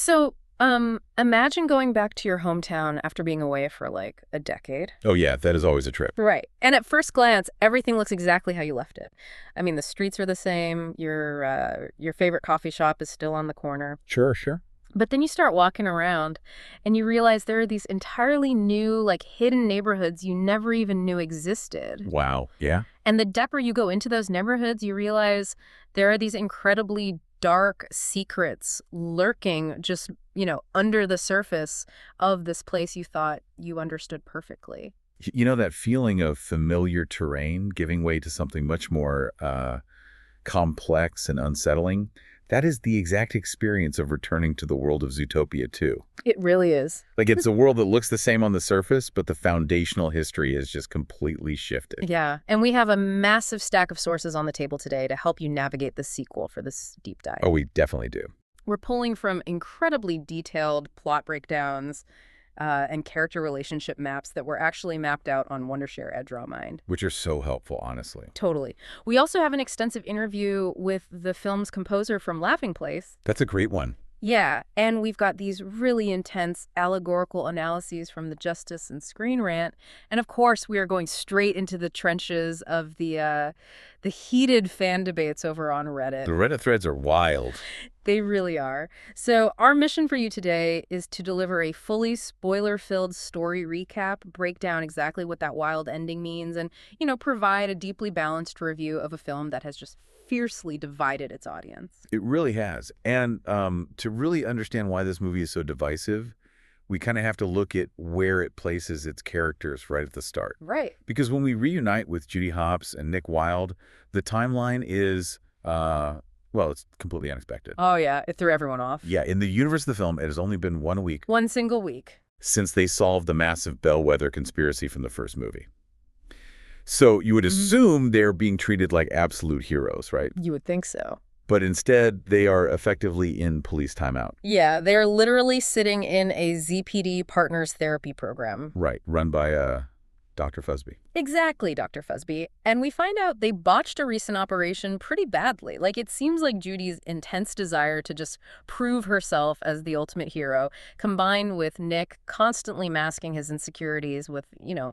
So, imagine going back to your hometown after being away for like a decade. Oh, yeah, that is always a trip. Right. And at first glance, everything looks exactly how you left it. I mean, the streets are the same. Your favorite coffee shop is still on the corner. Sure, sure. But then you start walking around and you realize there are these entirely new, like hidden neighborhoods you never even knew existed. Wow. Yeah. And the deeper you go into those neighborhoods, you realize there are these incredibly dark secrets lurking just, under the surface of this place you thought you understood perfectly. You know that feeling of familiar terrain giving way to something much more complex and unsettling? That is the exact experience of returning to the world of Zootopia 2. It really is. Like, it's a world that looks the same on the surface, but the foundational history has just completely shifted. Yeah, and we have a massive stack of sources on the table today to help you navigate the sequel for this deep dive. Oh, we definitely do. We're pulling from incredibly detailed plot breakdowns and character relationship maps that were actually mapped out on Wondershare Edrawmind. Which are so helpful, honestly. Totally. We also have an extensive interview with the film's composer from Laughing Place. That's a great one. Yeah, and we've got these really intense allegorical analyses from the Justice and Screen Rant. And of course, we are going straight into the trenches of the heated fan debates over on Reddit. The Reddit threads are wild. They really are. So our mission for you today is to deliver a fully spoiler-filled story recap, break down exactly what that wild ending means, and, provide a deeply balanced review of a film that has just fiercely divided its audience. It really has. And to really understand why this movie is so divisive, we kind of have to look at where it places its characters right at the start. Right. Because when we reunite with Judy Hopps and Nick Wilde, the timeline is, it's completely unexpected. Oh, yeah. It threw everyone off. Yeah, in the universe of the film, it has only been 1 week. One single week. Since they solved the massive bellwether conspiracy from the first movie. So you would assume they're being treated like absolute heroes, right? You would think so. But instead, they are effectively in police timeout. Yeah, they're literally sitting in a ZPD partners therapy program. Right, run by Dr. Fusby. Exactly, Dr. Fusby. And we find out they botched a recent operation pretty badly. Like, it seems like Judy's intense desire to just prove herself as the ultimate hero, combined with Nick constantly masking his insecurities with,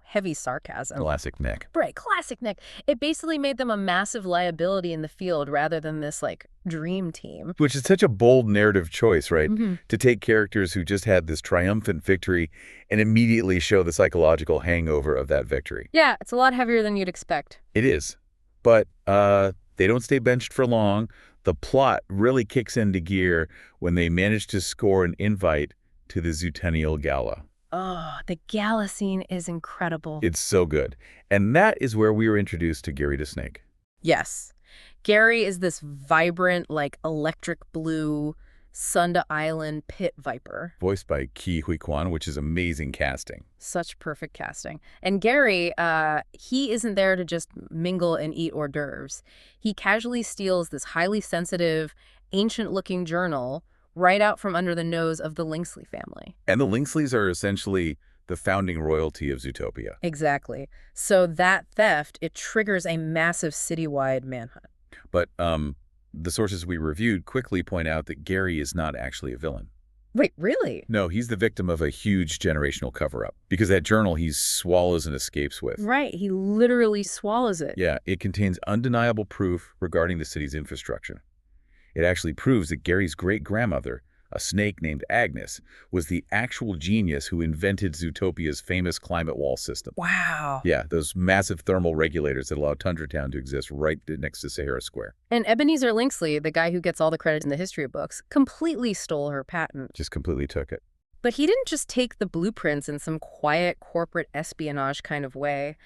heavy sarcasm. Classic Nick. Right, classic Nick. It basically made them a massive liability in the field rather than this, dream team. Which is such a bold narrative choice, right? To take characters who just had this triumphant victory and immediately show the psychological hangover of that victory. Yeah, it's a lot heavier than you'd expect. It is. But they don't stay benched for long. The plot really kicks into gear when they manage to score an invite to the Zootennial Gala. Oh, the gala scene is incredible. It's so good. And that is where we were introduced to Gary the Snake. Yes. Gary is this vibrant, electric blue, Sunda Island pit viper. Voiced by Ke Huy Quan, which is amazing casting. Such perfect casting. And Gary, he isn't there to just mingle and eat hors d'oeuvres. He casually steals this highly sensitive, ancient-looking journal right out from under the nose of the Lynxley family. And the Lynxleys are essentially the founding royalty of Zootopia. Exactly. So that theft, it triggers a massive citywide manhunt. But the sources we reviewed quickly point out that Gary is not actually a villain. Wait, really? No, he's the victim of a huge generational cover-up. Because that journal he swallows and escapes with. Right, he literally swallows it. Yeah, it contains undeniable proof regarding the city's infrastructure. It actually proves that Gary's great-grandmother, a snake named Agnes, was the actual genius who invented Zootopia's famous climate wall system. Wow. Yeah, those massive thermal regulators that allow Tundra Town to exist right next to Sahara Square. And Ebenezer Lynxley, the guy who gets all the credit in the history books, completely stole her patent. Just completely took it. But he didn't just take the blueprints in some quiet corporate espionage kind of way.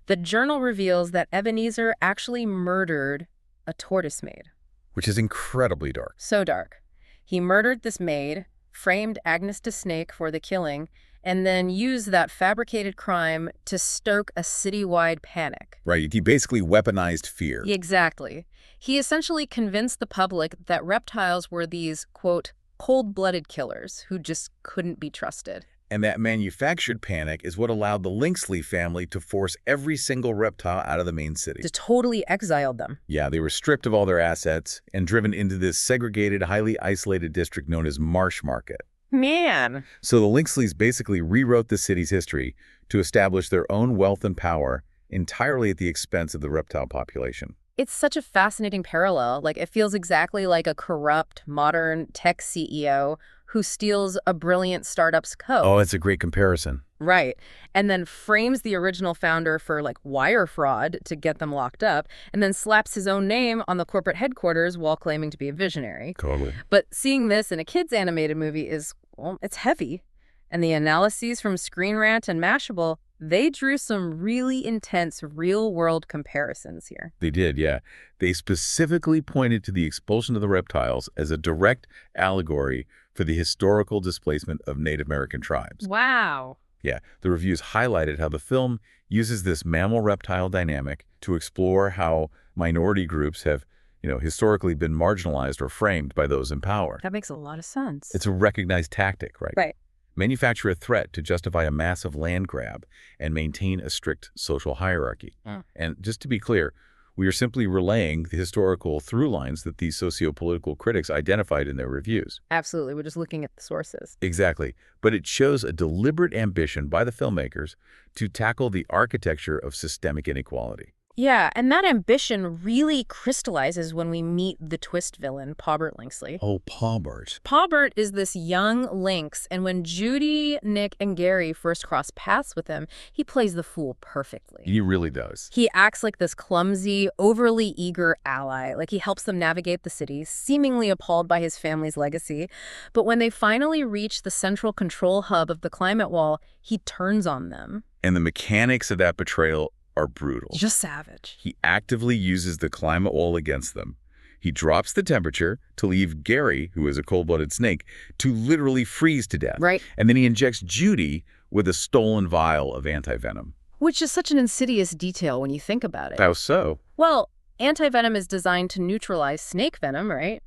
The journal reveals that Ebenezer actually murdered a tortoise maid. Which is incredibly dark. So dark. He murdered this maid, framed Agnes the Snake for the killing, and then used that fabricated crime to stoke a citywide panic. Right, he basically weaponized fear. Exactly. He essentially convinced the public that reptiles were these, quote, cold-blooded killers who just couldn't be trusted. And that manufactured panic is what allowed the Lynxley family to force every single reptile out of the main city. Just totally exiled them. Yeah, they were stripped of all their assets and driven into this segregated, highly isolated district known as Marsh Market. Man. So the Lynxleys basically rewrote the city's history to establish their own wealth and power entirely at the expense of the reptile population. It's such a fascinating parallel. Like, it feels exactly like a corrupt, modern tech CEO who steals a brilliant startup's code. Oh, it's a great comparison. Right. And then frames the original founder for, like, wire fraud to get them locked up, and then slaps his own name on the corporate headquarters while claiming to be a visionary. Totally. But seeing this in a kid's animated movie is, well, it's heavy. And the analyses from Screen Rant and Mashable, they drew some really intense real-world comparisons here. They did, yeah. They specifically pointed to the expulsion of the reptiles as a direct allegory for the historical displacement of Native American tribes. Wow. Yeah, the reviews highlighted how the film uses this mammal-reptile dynamic to explore how minority groups have, historically been marginalized or framed by those in power. That makes a lot of sense. It's a recognized tactic, right? Right. Manufacture a threat to justify a massive land grab and maintain a strict social hierarchy. And just to be clear, we are simply relaying the historical through lines that these sociopolitical critics identified in their reviews. Absolutely. We're just looking at the sources. Exactly. But it shows a deliberate ambition by the filmmakers to tackle the architecture of systemic inequality. Yeah, and that ambition really crystallizes when we meet the twist villain, Paubert Lynxley. Oh, Paubert. Paubert is this young lynx, and when Judy, Nick, and Gary first cross paths with him, he plays the fool perfectly. He really does. He acts like this clumsy, overly eager ally, like he helps them navigate the city, seemingly appalled by his family's legacy. But when they finally reach the central control hub of the climate wall, he turns on them. And the mechanics of that betrayal are brutal. Just savage. He actively uses the climate wall against them. He drops the temperature to leave Gary, who is a cold-blooded snake, to literally freeze to death. Right. And then he injects Judy with a stolen vial of antivenom. Which is such an insidious detail when you think about it. How so? Well, antivenom is designed to neutralize snake venom, right?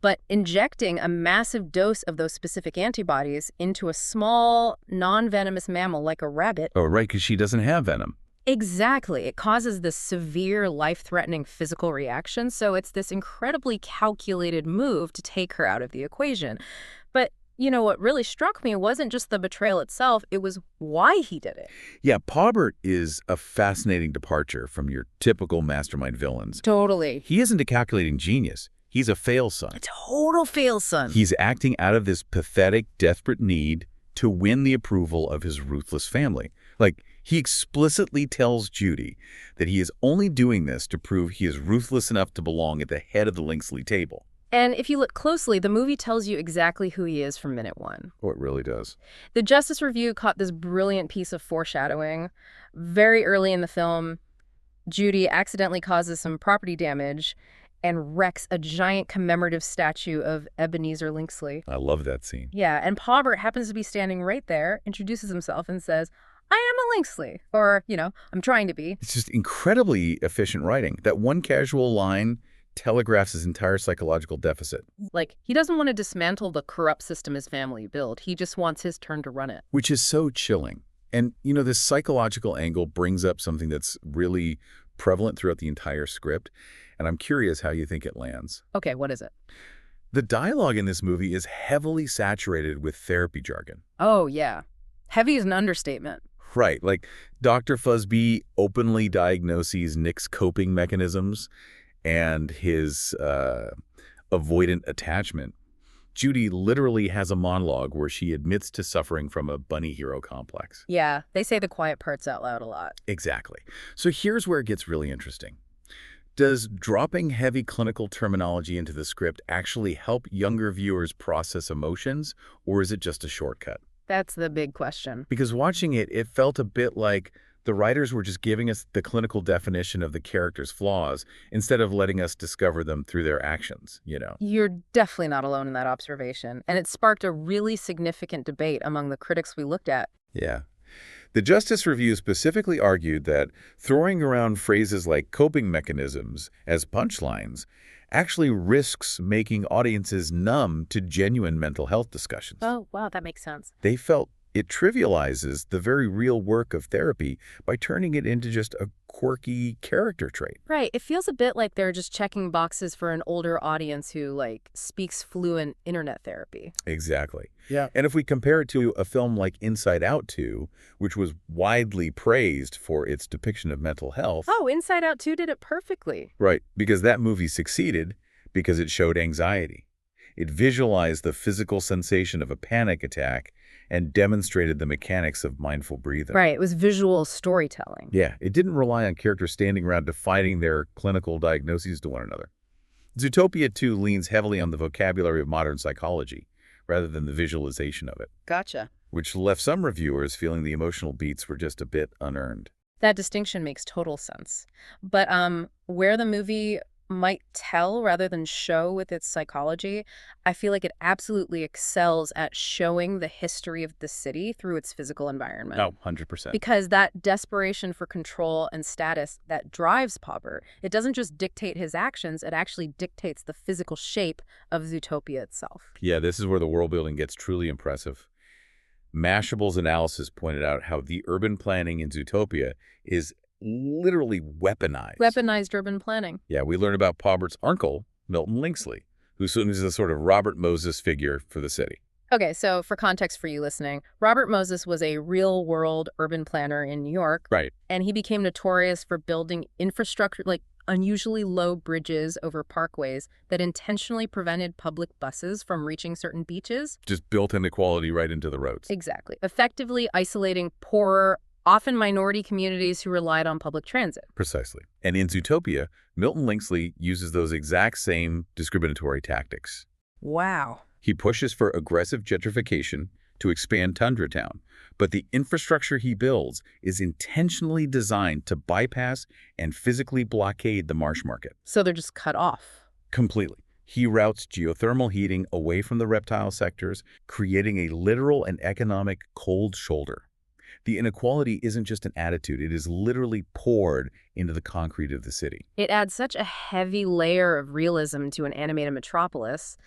But injecting a massive dose of those specific antibodies into a small, non-venomous mammal like a rabbit... Oh, right, because she doesn't have venom. Exactly. It causes this severe, life-threatening physical reaction, so it's this incredibly calculated move to take her out of the equation. But, what really struck me wasn't just the betrayal itself, it was why he did it. Yeah, Paubert is a fascinating departure from your typical mastermind villains. Totally. He isn't a calculating genius. He's a fail-son. A total fail-son. He's acting out of this pathetic, desperate need to win the approval of his ruthless family. Like, he explicitly tells Judy that he is only doing this to prove he is ruthless enough to belong at the head of the Lynxley table. And if you look closely, the movie tells you exactly who he is from minute one. Oh, it really does. The Justice Review caught this brilliant piece of foreshadowing. Very early in the film, Judy accidentally causes some property damage and wrecks a giant commemorative statue of Ebenezer Lynxley. I love that scene. Yeah, and Paubert happens to be standing right there, introduces himself, and says, I am a Lynxley, or, I'm trying to be. It's just incredibly efficient writing. That one casual line telegraphs his entire psychological deficit. Like, he doesn't want to dismantle the corrupt system his family built. He just wants his turn to run it. Which is so chilling. And, this psychological angle brings up something that's really prevalent throughout the entire script. And I'm curious how you think it lands. Okay, what is it? The dialogue in this movie is heavily saturated with therapy jargon. Oh, yeah. Heavy is an understatement. Right, like Dr. Fuzzby openly diagnoses Nick's coping mechanisms and his avoidant attachment. Judy literally has a monologue where she admits to suffering from a bunny hero complex. Yeah, they say the quiet parts out loud a lot. Exactly. So here's where it gets really interesting. Does dropping heavy clinical terminology into the script actually help younger viewers process emotions, or is it just a shortcut? That's the big question. Because watching it, it felt a bit like the writers were just giving us the clinical definition of the character's flaws instead of letting us discover them through their actions, You're definitely not alone in that observation. And it sparked a really significant debate among the critics we looked at. Yeah. The Justice Review specifically argued that throwing around phrases like coping mechanisms as punchlines actually risks making audiences numb to genuine mental health discussions. Oh, wow, that makes sense. They felt It trivializes the very real work of therapy by turning it into just a quirky character trait. Right. It feels a bit like they're just checking boxes for an older audience who, like, speaks fluent internet therapy. Exactly. Yeah. And if we compare it to a film like Inside Out 2, which was widely praised for its depiction of mental health. Oh, Inside Out 2 did it perfectly. Right, because that movie succeeded because it showed anxiety. It visualized the physical sensation of a panic attack and demonstrated the mechanics of mindful breathing. Right. It was visual storytelling. Yeah, it didn't rely on characters standing around defining their clinical diagnoses to one another. Zootopia 2 leans heavily on the vocabulary of modern psychology rather than the visualization of it, Gotcha. which left some reviewers feeling the emotional beats were just a bit unearned. That distinction makes total sense. But where the movie might tell rather than show with its psychology, I feel like it absolutely excels at showing the history of the city through its physical environment. Oh, 100%. Because that desperation for control and status that drives Pauper, it doesn't just dictate his actions, it actually dictates the physical shape of Zootopia itself. Yeah, this is where the world building gets truly impressive. Mashable's analysis pointed out how the urban planning in Zootopia is literally weaponized. Weaponized urban planning. Yeah, we learn about Paupert's uncle, Milton Lynxley, who is a sort of Robert Moses figure for the city. Okay, so for context for you listening, Robert Moses was a real-world urban planner in New York. Right. And he became notorious for building infrastructure, like unusually low bridges over parkways that intentionally prevented public buses from reaching certain beaches. Just built inequality right into the roads. Exactly. Effectively isolating poorer, often minority communities who relied on public transit. Precisely. And in Zootopia, Milton Lynxley uses those exact same discriminatory tactics. Wow. He pushes for aggressive gentrification to expand Tundra Town, but the infrastructure he builds is intentionally designed to bypass and physically blockade the Marsh Market. So they're just cut off. Completely. He routes geothermal heating away from the reptile sectors, creating a literal and economic cold shoulder. The inequality isn't just an attitude, it is literally poured into the concrete of the city. It adds such a heavy layer of realism to an animated metropolis,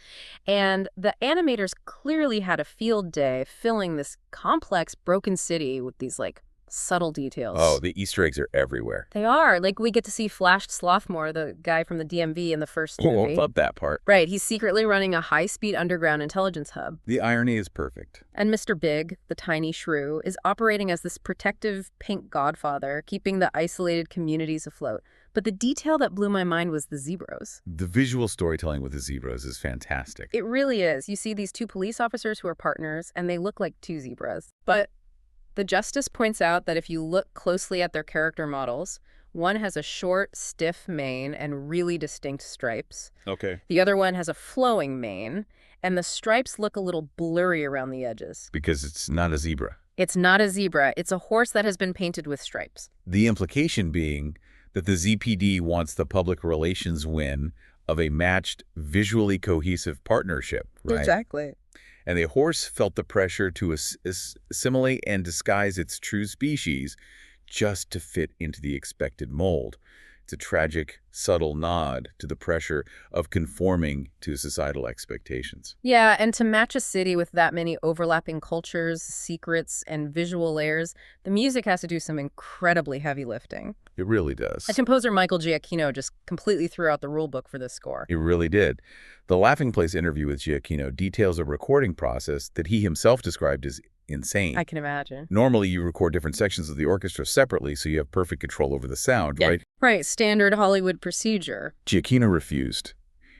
and the animators clearly had a field day filling this complex, broken city with these, like, subtle details. Oh, the Easter eggs are everywhere. They are. Like, we get to see Flash Slothmore, the guy from the DMV in the first movie. I love that part. Right, he's secretly running a high-speed underground intelligence hub. The irony is perfect. And Mr. Big, the tiny shrew, is operating as this protective pink godfather, keeping the isolated communities afloat. But the detail that blew my mind was the zebras. The visual storytelling with the zebras is fantastic. It really is. You see these two police officers who are partners, and they look like two zebras. But the Justice points out that if you look closely at their character models, one has a short, stiff mane and really distinct stripes. Okay. The other one has a flowing mane, and the stripes look a little blurry around the edges. Because it's not a zebra. It's not a zebra. It's a horse that has been painted with stripes. The implication being that the ZPD wants the public relations win of a matched, visually cohesive partnership, right? Exactly. And the horse felt the pressure to assimilate and disguise its true species just to fit into the expected mold. It's a tragic, subtle nod to the pressure of conforming to societal expectations. Yeah, and to match a city with that many overlapping cultures, secrets, and visual layers, the music has to do some incredibly heavy lifting. It really does. And composer Michael Giacchino just completely threw out the rule book for this score. It really did. The Laughing Place interview with Giacchino details a recording process that he himself described as insane. I can imagine. Normally, you record different sections of the orchestra separately so you have perfect control over the sound, right? Right, standard Hollywood procedure. Giacchino refused.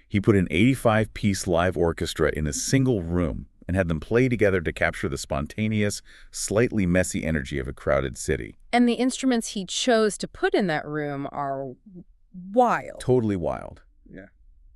He put an 85-piece live orchestra in a single room and had them play together to capture the spontaneous, slightly messy energy of a crowded city. And the instruments he chose to put in that room are wild. Totally wild. Yeah.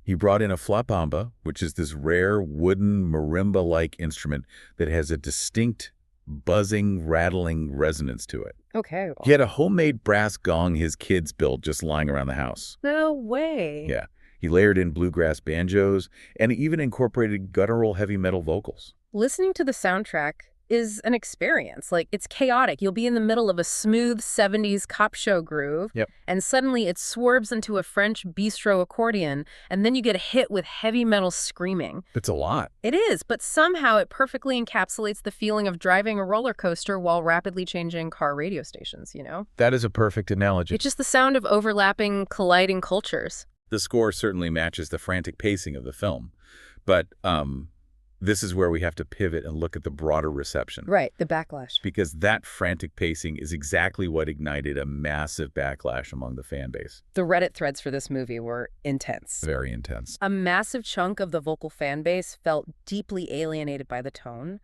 He brought in a flapamba, which is this rare wooden marimba-like instrument that has a distinct buzzing, rattling resonance to it. Okay. He had a homemade brass gong his kids built just lying around the house. No way. Yeah. He layered in bluegrass banjos and even incorporated guttural heavy metal vocals. Listening to the soundtrack, is an experience. Like, it's chaotic. You'll be in the middle of a smooth 70s cop show groove, Yep. and suddenly it swerves into a French bistro accordion, and then you get hit with heavy metal screaming. It's a lot. It is, but somehow it perfectly encapsulates the feeling of driving a roller coaster while rapidly changing car radio stations, you know? That is a perfect analogy. It's just the sound of overlapping, colliding cultures. The score certainly matches the frantic pacing of the film. But this is where we have to pivot and look at the broader reception. Right, the backlash. Because that frantic pacing is exactly what ignited a massive backlash among the fan base. The Reddit threads for this movie were intense. Very intense. A massive chunk of the vocal fan base felt deeply alienated by the tone.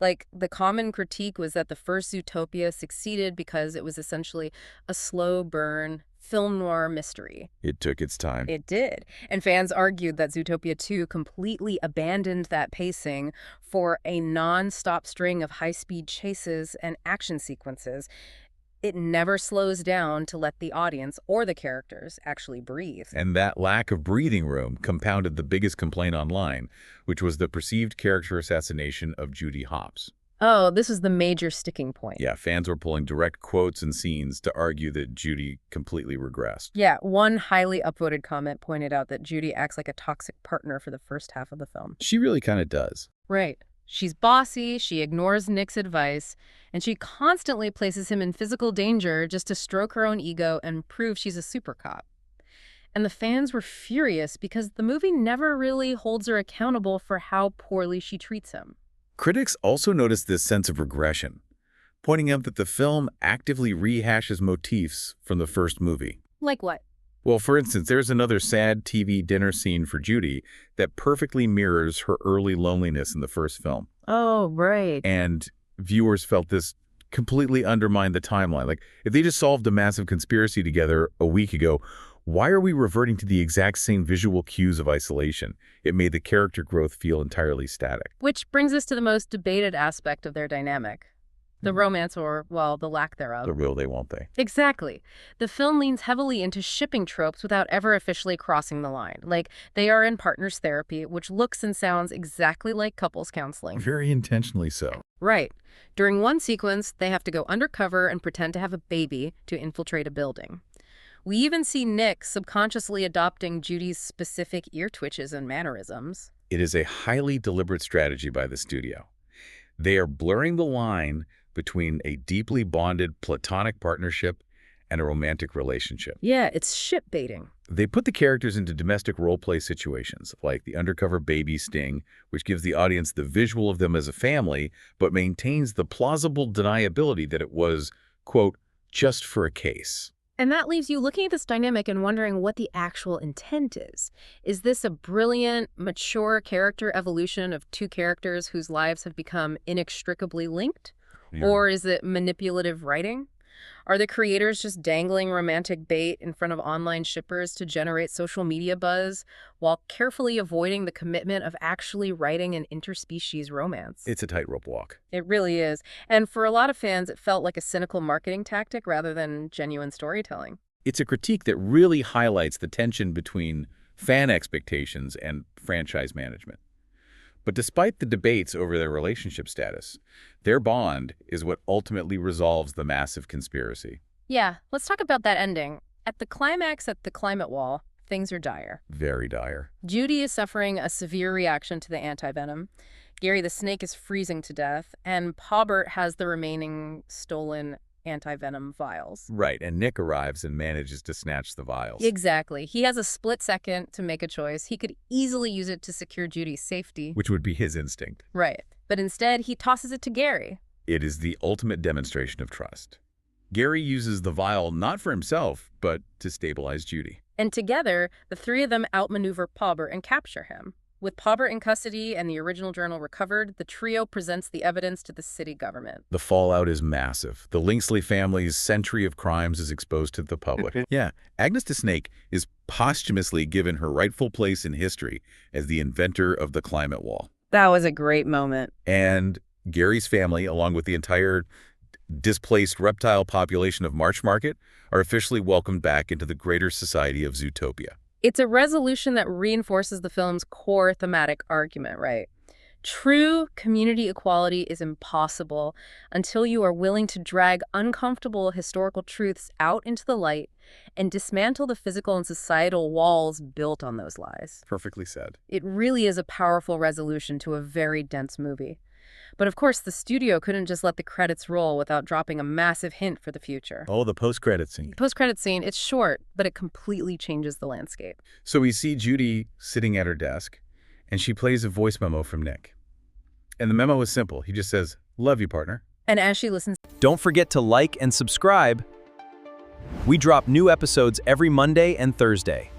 Like, the common critique was that the first Zootopia succeeded because it was essentially a slow burn film noir mystery. It took its time. It did. And fans argued that Zootopia 2 completely abandoned that pacing for a non-stop string of high-speed chases and action sequences. It never slows down to let the audience or the characters actually breathe. And that lack of breathing room compounded the biggest complaint online, which was the perceived character assassination of Judy Hopps. Oh, this is the major sticking point. Yeah, fans were pulling direct quotes and scenes to argue that Judy completely regressed. Yeah, one highly upvoted comment pointed out that Judy acts like a toxic partner for the first half of the film. She really kind of does. Right. She's bossy, she ignores Nick's advice, and she constantly places him in physical danger just to stroke her own ego and prove she's a super cop. And the fans were furious because the movie never really holds her accountable for how poorly she treats him. Critics also noticed this sense of regression, pointing out that the film actively rehashes motifs from the first movie. Like what? Well, for instance, there's another sad TV dinner scene for Judy that perfectly mirrors her early loneliness in the first film. Oh, right. And viewers felt this completely undermined the timeline. Like, if they just solved a massive conspiracy together a week ago, why are we reverting to the exact same visual cues of isolation? It made the character growth feel entirely static. Which brings us to the most debated aspect of their dynamic. The romance or, well, the lack thereof. The will they, won't they? Exactly. The film leans heavily into shipping tropes without ever officially crossing the line. Like, they are in partners therapy, which looks and sounds exactly like couples counseling. Very intentionally so. Right. During one sequence, they have to go undercover and pretend to have a baby to infiltrate a building. We even see Nick subconsciously adopting Judy's specific ear twitches and mannerisms. It is a highly deliberate strategy by the studio. They are blurring the line between a deeply bonded platonic partnership and a romantic relationship. Yeah, it's ship baiting. They put the characters into domestic role-play situations, like the undercover baby sting, which gives the audience the visual of them as a family, but maintains the plausible deniability that it was, quote, just for a case. And that leaves you looking at this dynamic and wondering what the actual intent is. Is this a brilliant, mature character evolution of two characters whose lives have become inextricably linked? Yeah. Or is it manipulative writing? Are the creators just dangling romantic bait in front of online shippers to generate social media buzz while carefully avoiding the commitment of actually writing an interspecies romance? It's a tightrope walk. It really is. And for a lot of fans, it felt like a cynical marketing tactic rather than genuine storytelling. It's a critique that really highlights the tension between fan expectations and franchise management. But despite the debates over their relationship status, their bond is what ultimately resolves the massive conspiracy. Yeah, let's talk about that ending. At the climax at the climate wall, things are dire. Very dire. Judy is suffering a severe reaction to the antivenom. Gary the snake is freezing to death, and Paubert has the remaining stolen antivenom vials. Right, and Nick arrives and manages to snatch the vials. Exactly. He has a split second to make a choice. He could easily use it to secure Judy's safety. Which would be his instinct. Right. But instead, he tosses it to Gary. It is the ultimate demonstration of trust. Gary uses the vial not for himself, but to stabilize Judy. And together, the three of them outmaneuver Paubert and capture him. With Paubert in custody and the original journal recovered, the trio presents the evidence to the city government. The fallout is massive. The Lynxley family's century of crimes is exposed to the public. Yeah, Agnes the Snake is posthumously given her rightful place in history as the inventor of the climate wall. That was a great moment. And Gary's family, along with the entire displaced reptile population of Marsh Market, are officially welcomed back into the greater society of Zootopia. It's a resolution that reinforces the film's core thematic argument, right? True community equality is impossible until you are willing to drag uncomfortable historical truths out into the light and dismantle the physical and societal walls built on those lies. Perfectly said. It really is a powerful resolution to a very dense movie. But of course, the studio couldn't just let the credits roll without dropping a massive hint for the future. Oh, the post-credit scene. The post-credit scene, it's short, but it completely changes the landscape. So we see Judy sitting at her desk, and she plays a voice memo from Nick. And the memo is simple. He just says, "Love you, partner." And as she listens, Don't forget to like and subscribe. We drop new episodes every Monday and Thursday.